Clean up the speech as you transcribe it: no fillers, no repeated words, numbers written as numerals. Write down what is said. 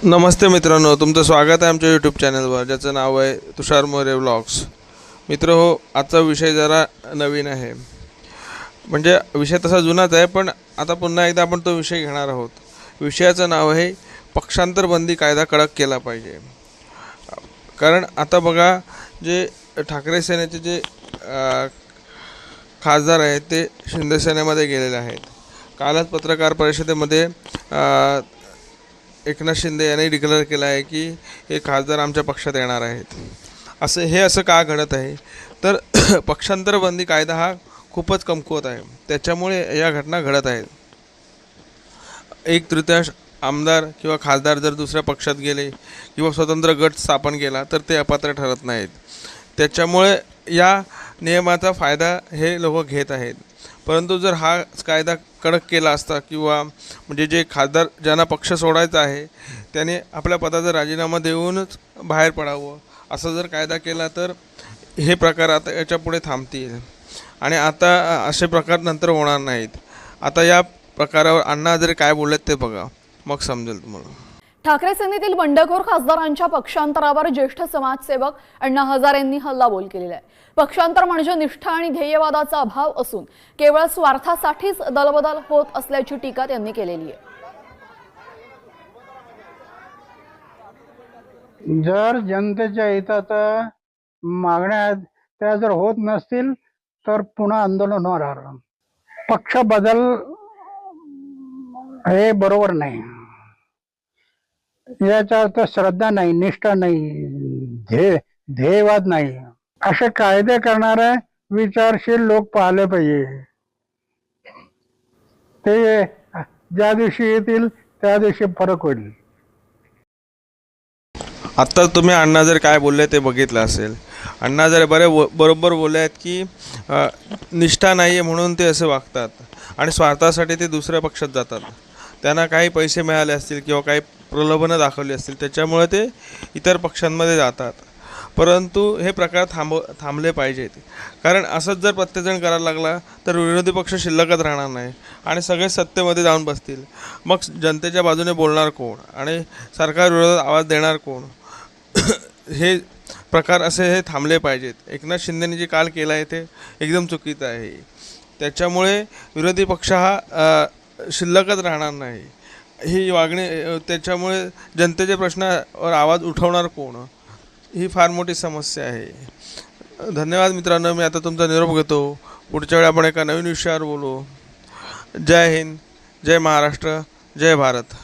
नमस्ते मित्रांनो, तुमचं स्वागत आहे आमच्या यूट्यूब चॅनलवर, ज्याचं नाव आहे तुषार मोरे व्लॉग्स. मित्र हो, आजचा विषय जरा नवीन आहे. म्हणजे विषय तसा जुनाच आहे, पण आता पुन्हा एकदा आपण तो विषय घेणार आहोत. विषयाचं नाव आहे पक्षांतर बंदी कायदा कडक केला पाहिजे. कारण आता बघा, जे ठाकरे सेनेचे जे खासदार आहेत ते शिंदे सेनेमध्ये गेलेले आहेत. कालच पत्रकार परिषदेमध्ये एकनाथ शिंदे यांनी डिक्लेअर केलं आहे की हे खासदार आमच्या पक्षात येणार आहेत. असं का घडत आहे तर पक्षांतर बंदी कायदा हा खूपच कमकुवत आहे, त्याच्यामुळे या घटना घडत आहेत. 1/3 आमदार किंवा खासदार जर दुसऱ्या पक्षात गेले किंवा स्वतंत्र गट स्थापन केला तर ते अपात्र ठरत नाहीत. त्याच्यामुळे या नियमाचा फायदा हे लोक घेत आहेत. परंतु जर हा कायदा कडक केला असता किंवा म्हणजे जे खासदार ज्यांना पक्ष सोडायचा आहे त्याने आपल्या पदाचा राजीनामा देऊनच बाहेर पडावं, असा जर कायदा केला तर हे प्रकार आता याच्या पुढे थांबतील आणि आता असे प्रकार नंतर होणार नाहीत. आता या प्रकारावर अण्णा हजारे काय बोललेत ते बघा, मग समजेल तुम्हाला. ठाकरे सेनेतील बंडखोर खासदारांच्या पक्षांतरावर ज्येष्ठ समाजसेवक अण्णा हजारेंनी हल्लाबोल केलेला आहे. पक्षांतर म्हणजे निष्ठा आणि ध्येयवादाचा अभाव असून केवळ स्वार्थासाठीच दलबदल होत असल्याची टीका त्यांनी केलेली आहे. जर जनतेच्या हिताच्या मागण्या त्या जर होत नसतील तर पुन्हा आंदोलन होणार. पक्ष बदल हे बरोबर नाही. याचा अर्थ श्रद्धा नाही, निष्ठा नाही, ध्येयवाद नाही. असे कायदे करणारे विचारशील लोक पाहिले पाहिजे. ते ज्या दिवशी येतील त्या दिवशी फरक होईल. आत्ता तुम्ही अण्णा हजारे काय बोलले ते बघितलं असेल. अण्णा हजारे बरोबर बोलले आहेत की निष्ठा नाही आहे म्हणून ते असे वागतात आणि स्वार्थासाठी ते दुसऱ्या पक्षात जातात. त्यांना काही पैसे मिळाले असतील किंवा काही प्रलोभनं दाखवली असतील, त्याच्यामुळे ते इतर पक्षांमध्ये जातात. परंतु हे प्रकार थांबले पाहिजेत. कारण असंच जर प्रत्येकजण करायला लागला तर विरोधी पक्ष शिल्लकच राहणार नाही आणि सगळे सत्तेमध्ये जाऊन बसतील. मग जनतेच्या बाजूने बोलणार कोण आणि सरकार विरोधात आवाज देणार कोण? हे प्रकार हे थांबले पाहिजेत. एकनाथ शिंदेने जे काल केलं आहे ते एकदम चुकीचं आहे. त्याच्यामुळे विरोधी पक्ष हा शिल्लकच राहणार नाही. ही वागणी त्याच्यामुळे जनतेच्या प्रश्नावर आवाज उठवणार कोण, ही फार मोठी समस्या आहे. धन्यवाद मित्रांनो, मी आता तुमचा निरोप घेतो. पुढच्या वेळी आपण एका नवीन विषयावर बोलू. जय हिंद, जय महाराष्ट्र, जय भारत.